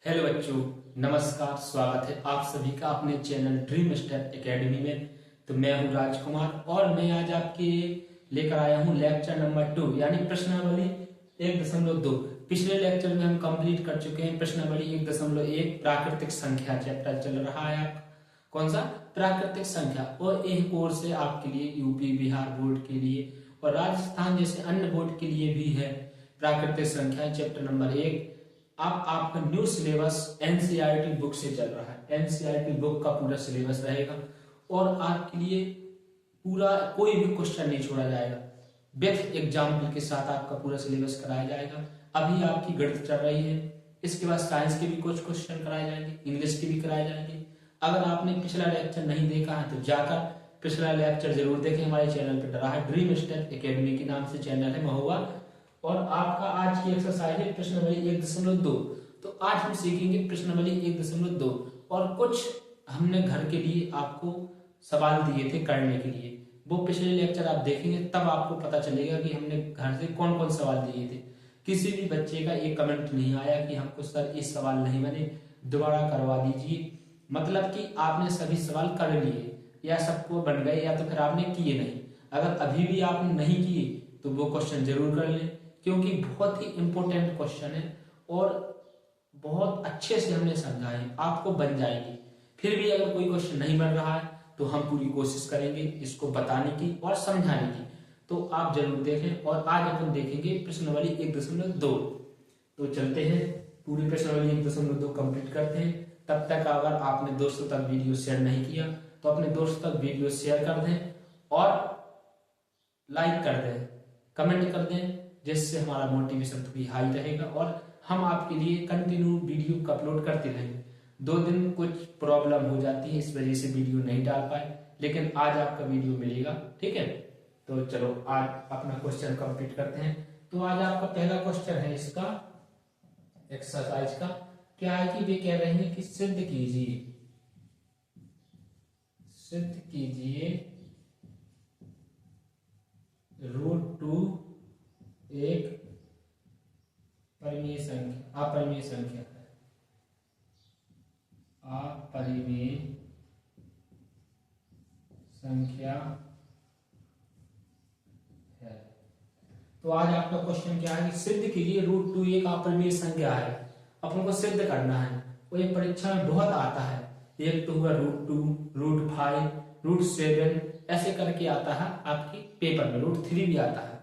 Hello बच्चों, नमस्कार। स्वागत है आप सभी का अपने चैनल ड्रीम स्टेप एकेडमी में। तो मैं हूं राजकुमार और मैं आज आपके लेकर आया हूं लेक्चर नंबर 2 यानी प्रश्नावली 1.2। पिछले लेक्चर में हम कंप्लीट कर चुके हैं प्रश्नावली 1.1 प्राकृतिक संख्या चैप्टर चल रहा है आपका। कौन सा? प्राकृतिक संख्या। और एक कोर्स है आपके लिए यूपी बिहार बोर्ड के लिए और राजस्थान जैसे अन्य बोर्ड के लिए भी है प्राकृतिक संख्या चैप्टर नंबर 1। अब आपका न्यू सिलेबस एनसीईआरटी बुक से चल रहा है। एनसीईआरटी बुक का पूरा सिलेबस रहेगा और आपके लिए पूरा कोई भी क्वेश्चन नहीं छोड़ा जाएगा। विथ एग्जाम्पल के साथ आपका पूरा सिलेबस कराया जाएगा। अभी आपकी गणित चल रही है, इसके बाद साइंस के भी कुछ क्वेश्चन कराए जाएंगे, इंग्लिश के भी कराए जाएंगे। अगर आपने पिछला लेक्चर नहीं देखा है तो जाकर पिछला लेक्चर जरूर देखें। हमारे चैनल पर डरा है ड्रीम स्टेप एकेडमी के नाम से चैनल है महुआ। और आपका आज की एक्सरसाइज है प्रश्नावली 1.2। तो आज हम सीखेंगे प्रश्नावली 1.2 और कुछ हमने घर के लिए आपको सवाल दिए थे करने के लिए। वो पिछले लेक्चर आप देखेंगे तब आपको पता चलेगा कि हमने घर से कौन कौन सवाल दिए थे। किसी भी बच्चे का ये कमेंट नहीं आया कि हमको सर ये सवाल नहीं बने, दोबारा करवा दीजिए। मतलब कि आपने सभी सवाल कर लिए या सबको बन गए या तो फिर आपने किए नहीं। अगर अभी भी आपने नहीं किए तो वो क्वेश्चन जरूर कर लें क्योंकि बहुत ही इंपॉर्टेंट क्वेश्चन है और बहुत अच्छे से हमने समझा है, आपको बन जाएगी। फिर भी अगर कोई क्वेश्चन नहीं बन रहा है तो हम पूरी कोशिश करेंगे इसको बताने की और समझाने की। तो आप जरूर देखें। और आज अपन देखेंगे प्रश्नावली 1.2। तो चलते हैं पूरी प्रश्नावली 1.2 कंप्लीट करते हैं। तब तक अगर आपने दोस्तों तक वीडियो शेयर नहीं किया तो अपने दोस्तों तक वीडियो शेयर कर दें और लाइक कर दें, कमेंट कर दें, जिससे हमारा मोटिवेशन भी हाई रहेगा और हम आपके लिए कंटिन्यू वीडियो अपलोड करते रहेंगे। 2 दिन कुछ प्रॉब्लम हो जाती है, इस वजह से वीडियो नहीं डाल पाए, लेकिन आज आपका वीडियो मिलेगा। ठीक है, तो चलो आज अपना क्वेश्चन कंप्लीट करते हैं। तो आज आपका पहला क्वेश्चन है इसका एक्सरसाइज का। क्या है कि वे कह रहे हैं कि सिद्ध कीजिए √2 एक अपरिमेय संख्या है। अपरिमेय संख्या है। तो आज आपका क्वेश्चन क्या है कि सिद्ध कीजिए √2 एक अपरिमेय संख्या है। अपन को सिद्ध करना है। वो ये परीक्षा में बहुत आता है। एक तो हुआ √2, √5, √7 ऐसे करके आता है आपकी पेपर में। √3 भी आता है,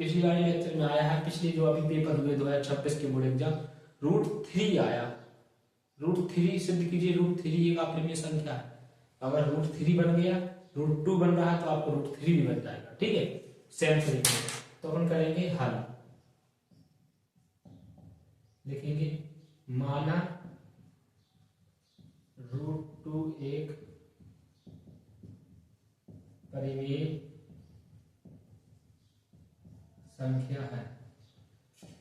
पिछली वाले लेक्चर में आया है। पिछले जो अभी पेपर हुए 2026 के बोर्ड एग्जाम, √3 आया। √3 सिद्ध कीजिए √3 एक अपरिमेय संख्या है। अगर √3 बन गया, √2 बन रहा है तो आपको √3 भी बन जाएगा। ठीक है, सेम तरीके से। तो अपन करेंगे हल, लिखेंगे माना √2 एक परिमेय संख्या है।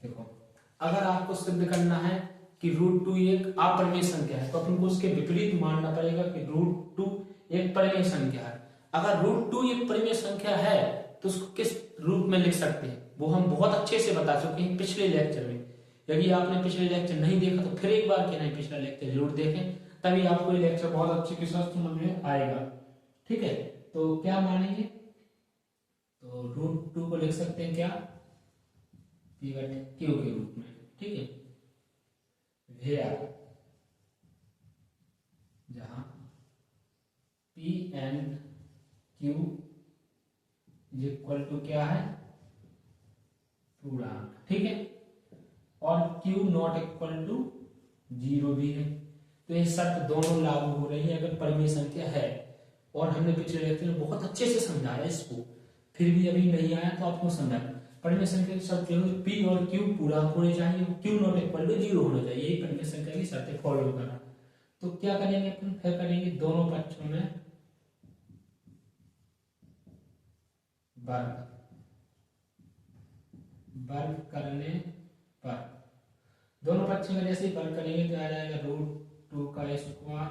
देखो, अगर आपको सिद्ध करना है कि √2 एक अपरिमेय संख्या है तो अपन को उसके विपरीत मानना पड़ेगा कि √2 एक परिमेय संख्या है। अगर √2 एक परिमेय संख्या है तो उसको किस रूप में लिख सकते हैं वो हम बहुत अच्छे से बता चुके हैं पिछले लेक्चर में। यदि आपने पिछले लेक्चर नहीं देखा तो फिर एक बार कहना है पिछला लेक्चर जरूर देखें, तभी आपको ये लेक्चर बहुत अच्छे के साथ समझ में आएगा। ठीक है, तो क्या मानेंगे? तो √2 को लिख सकते हैं क्या? Q के रूप में। ठीक है, वेयर जहां P and Q is equal to क्या है? पूर्णांक। ठीक है, और Q नॉट इक्वल टू 0 भी है। तो ये शर्त दोनों लागू हो रही है अगर परिमेय संख्या है। और हमने पिछले लेक्चर में बहुत अच्छे से समझाया इसको, फिर भी अभी नहीं आया तो आपको समझाना। परिमेय संख्या की शर्त P और Q पूर्णांक होने चाहिए, Q नॉट इक्वल टू 0 होना चाहिए। यही परिमेय संख्या की शर्तें फॉलो करना। तो क्या करेंगे अपन? फिर करेंगे दोनों पक्षों में वर्ग करने पर, दोनों पक्षों में जैसे वर्ग करेंगे तो आ जाएगा √2 का स्क्वायर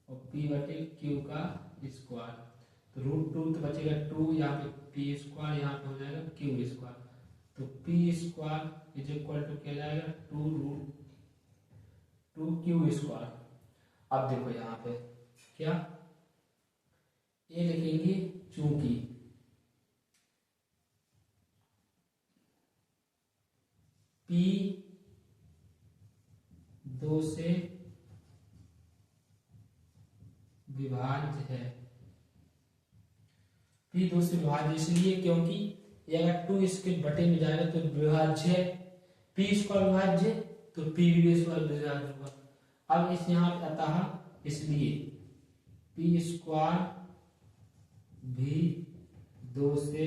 और P/Q का स्क्वायर। तो √2 तो बचेगा 2, यहाँ पे P², यहाँ पे हो जाएगा Q²। तो P² इज इक्वल टू क्या जाएगा 2 2q²। अब देखो यहाँ पे क्या ये लिखेंगे, चूंकि p 2 से विभाज्य है। p 2 से विभाज्य इसलिए क्योंकि ये अगर 2 इसके बटे में जाएगा तो विभाज्य है, p² विभाज्य तो p² विभाज्य होगा। अब इस यहाँ पे अतः इसलिए p² भी 2 से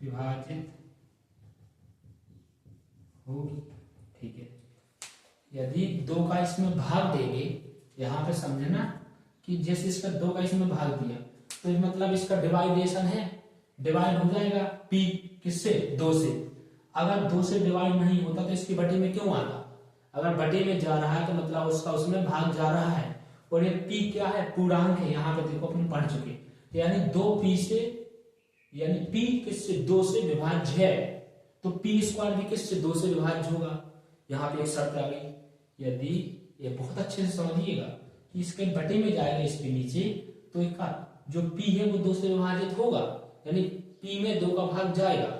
विभाजित होगी। ठीक है, यदि 2 का इसमें भाग देंगे, यहाँ पे समझे ना कि जैसे इसका 2 का इसमें भाग दिया तो मतलब इसका डिवाइडेशन है, डिवाइड हो जाएगा p किससे, 2 से। अगर 2 से डिवाइड नहीं होता तो इसके बटे में क्यों आता, अगर बटे में जा रहा है तो मतलब उसका उसमें भाग जा रहा है। और ये p क्या है, पूर्णांक है, यहाँ पे देखो अपन पढ़ चुके, यानी 2p से, यानी p किससे, 2 से विभाज्य है तो p² भी किससे, 2 से विभाज्य होगा। यहाँ पे एक शर्त आ गई, यदि ये बहुत अच्छे से समझिएगा कि इसके बटे में जाएगा इसके नीचे तो एक जो p है वो 2 से विभाजित होगा, यानी p में 2 का भाग जाएगा।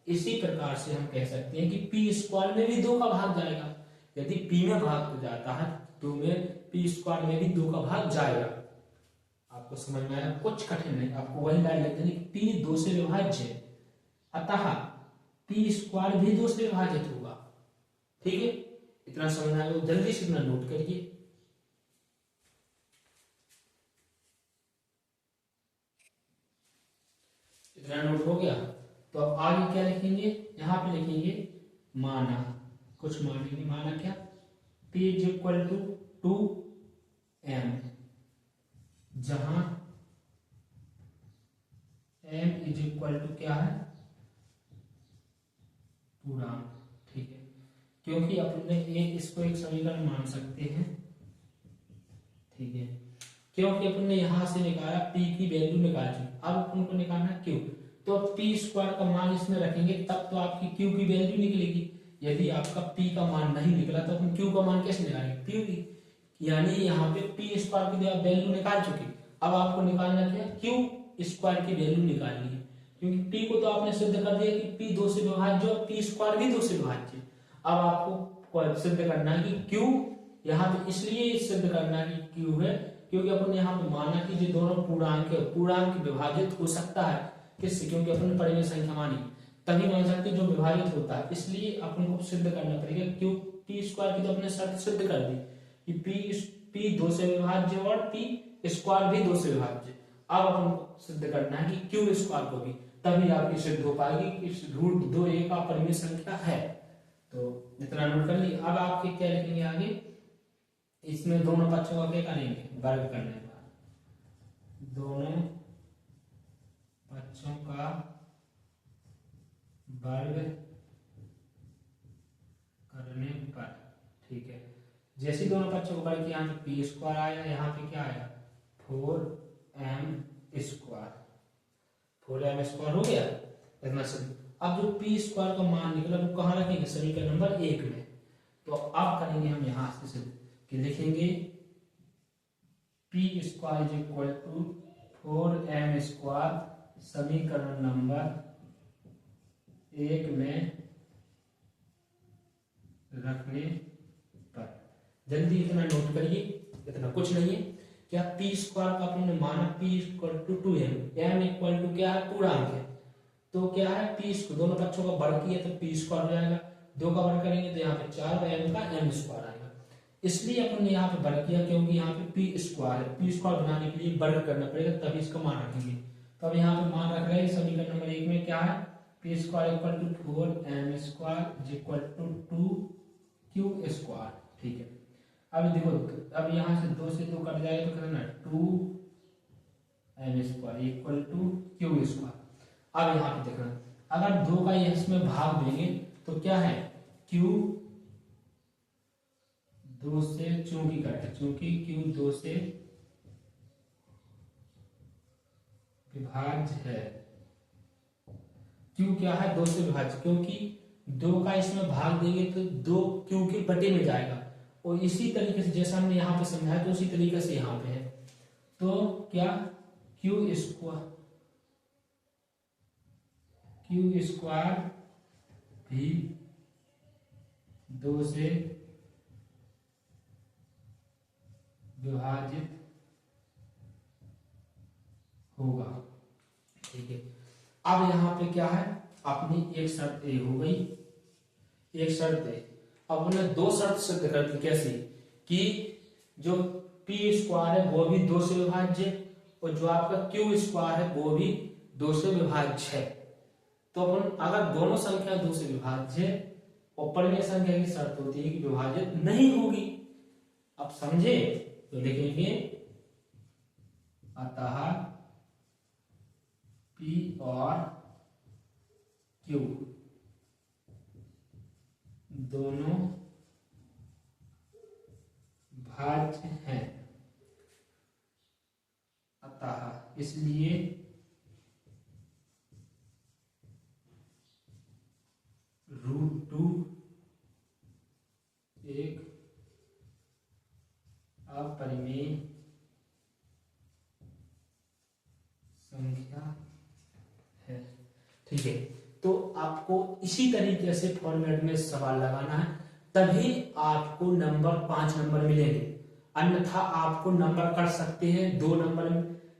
इसी प्रकार से हम कह सकते हैं कि p² में भी 2 का भाग जाएगा। यदि p में भाग तो जाता है तो में p² में भी 2 का भाग जाएगा। आपको समझ में आया, कुछ कठिन नहीं, आपको वही लाइन लिख देनी कि p 2 से विभाज्य है अतः p² भी 2 से विभाजित होगा। ठीक है, इतना समझ आया, जल्दी से इतना नोट करिए। इतना नोट हो गया तो अब आगे क्या लिखेंगे, यहाँ पे लिखेंगे माना, कुछ मानेंगे, माना क्या, p = 2m, जहां m = क्या है, पूर्णांक। ठीक है, क्योंकि अपने इसको एक समीकरण मान सकते हैं। ठीक है, क्योंकि अपन ने यहां से निकाला p की वैल्यू निकाल दी, अब अपन को निकालना q, तो p² का मान इसमें रखेंगे तब तो आपकी q की वैल्यू निकलेगी। यदि आपका p का मान नहीं निकला तो अपन q का मान कैसे निकालेंगे, p की, यानी यहाँ पे p² की वैल्यू निकाल चुके, अब आपको निकालना क्या, q² की वैल्यू निकालनी है। क्योंकि p को तो आपने सिद्ध कर दिया कि p 2 से विभाज्य और p² भी 2 से विभाज्य। अब आपको सिद्ध करना है कि q, यहाँ पे इसलिए सिद्ध करना है कि q है क्योंकि अपन यहाँ पे माना कि जो दोनों पूर्णांक है, पूर्णांक विभाजित हो सकता है किससे, क्योंकि अपन परिमेय संख्या मानी तभी मान सकते जो विभाजित होता है, इसलिए अपन को सिद्ध करना पड़ेगा क्यों, p² की तो अपने शर्त सिद्ध कर दी कि p 2 से विभाज्य और p² भी 2 से विभाज्य। अब अपन को सिद्ध करना है कि q² को भी, तभी आपकी सिद्ध हो पाएगी कि √2 एक अपरिमेय संख्या है। तो इतना नोट कर ली। अब आपके क्या लिखेंगे आगे, इसमें दोनों पक्षों का क्या करेंगे, वर्ग करने पर, दोनों पक्षों का वर्ग करने पर। ठीक है, जैसे दोनों पक्षों को वर्ग किया, यहाँ पे p² आया, यहाँ पे क्या आया, 4m², 4m² हो गया इतना सब। अब जो p² का मान निकला वो कहाँ रखेंगे, समीकरण नंबर 1 में। तो अब करेंगे हम यहाँ से कि लिखेंगे p² = 4m², समीकरण नंबर 1 में रखने पर। जल्दी इतना नोट करिए, इतना कुछ नहीं है। क्या p² का अपने माना p = 2m, m क्या है, पूर्णांक है, तो क्या है p दोनों पक्षों का वर्ग किया तो p² हो जाएगा, 2 का वर्ग करेंगे तो यहाँ पे 4 और m का m² आएगा। इसलिए अपन ने यहाँ पे वर्ग किया क्योंकि यहाँ पे p² है, p² बनाने के लिए वर्ग करना पड़ेगा तभी इसका मान रखेंगे। तो अब यहाँ पे मान रख रहे हैं, समीकरण नंबर 1 में क्या है, p² = 4m² = 2q²। ठीक है, अब देखो, अब यहाँ से 2 से 2 कट जाएगा तो कितना, 2m² = q²। अब यहाँ पे देखना, अगर 2 का इसमें भाग देंगे तो क्या है, q 2 से, चूंकि q 2 से विभाज्य है, q क्या है, 2 से विभाज्य, क्योंकि 2 का इसमें भाग देंगे तो 2 क्यू के बटे में जाएगा। और इसी तरीके से जैसा हमने यहाँ पे समझाया तो उसी तरीके से यहाँ पे है। तो क्या क्यू स्क्वायर भी 2 से विभाजित होगा। ठीक है, अब यहाँ पे क्या है, अपनी एक शर्त ए हो गई, एक शर्त है। अब हमने 2 शर्त सिद्ध कर दी। कैसी? कि जो पी स्क्वायर है वो भी 2 से विभाज्य है और जो आपका क्यू स्क्वायर है वो भी 2 से विभाज्य है। तो अपन अगर दोनों संख्या 2 से विभाज्य है और परिमेय संख्या की शर्त होती है कि विभाजित नहीं होगी। अब समझे तो लिखेंगे अतः पी और क्यू दोनों भाज्य हैं, अतः इसलिए √2 एक अपरिमेय संख्या है। ठीक है, तो आपको इसी तरीके से फॉर्मेट में सवाल लगाना है, तभी आपको नंबर 5 नंबर मिलेंगे। अन्यथा आपको नंबर कर सकते हैं 2 नंबर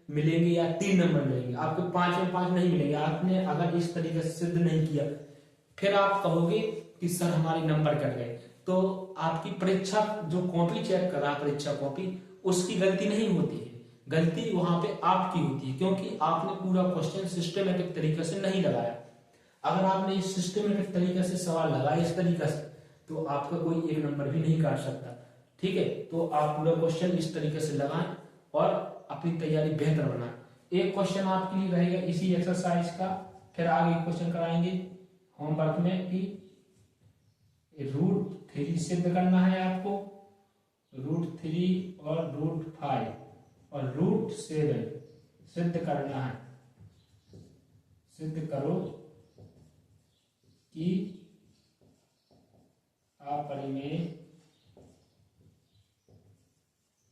मिलेंगे या 3 नंबर मिलेंगे, आपको 5 में 5 नहीं मिलेंगे। आपने अगर इस तरीके से सिद्ध नहीं किया फिर आप कहोगे कि सर हमारे नंबर कट गए। तो आपकी परीक्षा जो कॉपी चेक कर रहा है, परीक्षा कॉपी, उसकी गलती नहीं होती है, गलती वहां पे आपकी होती है, क्योंकि आपने पूरा क्वेश्चन सिस्टमेटिक तरीके से नहीं लगाया। अगर आपने इस सिस्टमेटिक तरीके से सवाल लगाया इस तरीके से तो आपका कोई एक नंबर भी नहीं काट सकता। ठीक है, तो आप पूरा क्वेश्चन इस तरीके से लगाएं और अपनी तैयारी बेहतर बनाएं। एक क्वेश्चन आपके लिए रहेगा इसी एक्सरसाइज का, फिर आगे क्वेश्चन कराएंगे होमवर्क में कि √3 सिद्ध करना है आपको, √3 और √5 और √7 सिद्ध करना है। सिद्ध करो कि अपरिमेय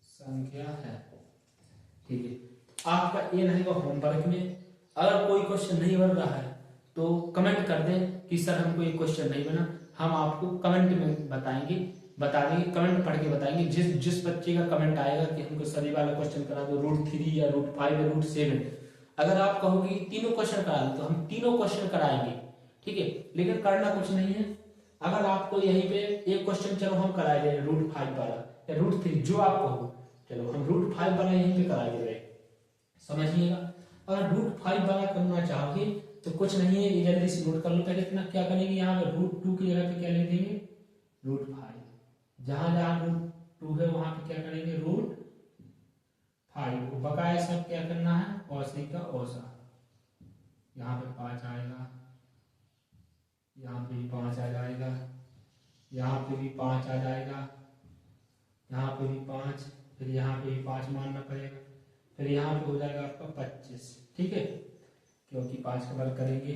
संख्या है। ठीक है, आपका ये रहेगा होमवर्क में। अगर कोई क्वेश्चन नहीं बन रहा है तो कमेंट कर दें कि सर हमको ये क्वेश्चन नहीं बना, हम आपको कमेंट में बता देंगे, कमेंट पढ़ के बताएंगे। जिस बच्चे का कमेंट आएगा कि हमको सभी वाला क्वेश्चन करा दो, √3 या √5 या √7, अगर आप कहोगे तीनों क्वेश्चन करा दो तो हम तीनों क्वेश्चन कराएंगे। ठीक है, लेकिन करना कुछ नहीं है। अगर आपको यहीं पे एक क्वेश्चन चलो हम कराए दे √5 वाला या √3, जो आप कहो, चलो हम √5 वाला यहीं पे कराए दे रहे, समझिएगा। अगर √5 वाला करना चाहोगे तो कुछ नहीं है, ये जल्दी से नोट कर लो। पहले इतना क्या करेंगे, यहाँ पे √2 की जगह पे क्या लिख देंगे, √5। जहां जहां √2 है वहां पे क्या करेंगे, √5। बकाया सब क्या करना है, औसत का औसत। यहाँ पे 5 आएगा, यहाँ पे भी 5 आ जाएगा, यहाँ पे भी 5 आ जाएगा, यहाँ पे भी 5, फिर यहाँ पे भी 5 मानना पड़ेगा, फिर यहाँ पे हो जाएगा आपका 25। ठीक है, क्योंकि 5 का वर्ग करेंगे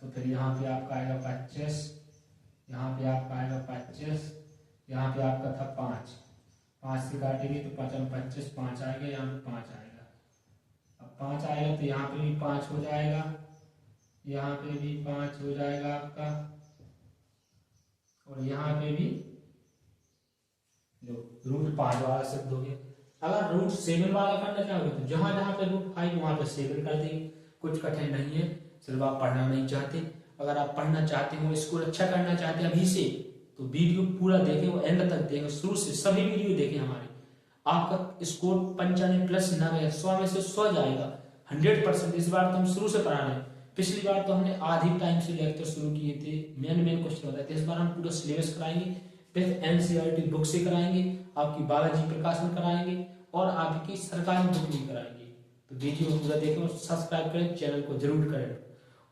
तो फिर यहाँ पे आपका आएगा 25, यहाँ पे आपका आएगा 25, यहाँ पे आपका था 5 से काटेंगे तो 5 में 25, 5 आएगा, यहाँ पे 5 आएगा। अब 5 आएगा तो यहाँ पे भी 5 हो जाएगा, यहाँ पे भी 5 हो जाएगा आपका, और यहाँ पे भी √5 वाला सिद्ध हो गया। अगर √7 वाला करना चाहोगे तो जहां जहां पे √5 वहां पे 7 कर देंगे। कुछ कठिन नहीं है, सिर्फ आप पढ़ना नहीं चाहते। अगर आप पढ़ना चाहते हो, स्कोर अच्छा करना चाहते हैं अभी से, तो वीडियो पूरा देखें, वो एंड तक देखें, शुरू से सभी वीडियो देखें हमारे। आपका स्कोर 95+ 90, 100 में से 100 जाएगा 100%। इस बार तो हम शुरू से पढ़ा रहे हैं, पिछली बार तो हमने आधी टाइम से लेक्चर शुरू किए थे, मेन क्वेश्चन बताए थे। इस बार हम पूरा सिलेबस कराएंगे, फिर NCERT बुक से कराएंगे, आपकी बालाजी प्रकाशन कराएंगे और आपकी सरकारी बुक भी कराएंगे। तो वीडियो को पूरा देखें और सब्सक्राइब करें, चैनल को जरूर करें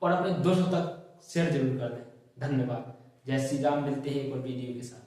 और अपने दोस्तों तक शेयर जरूर कर दें। धन्यवाद। जय श्री राम। मिलते हैं एक और वीडियो के साथ।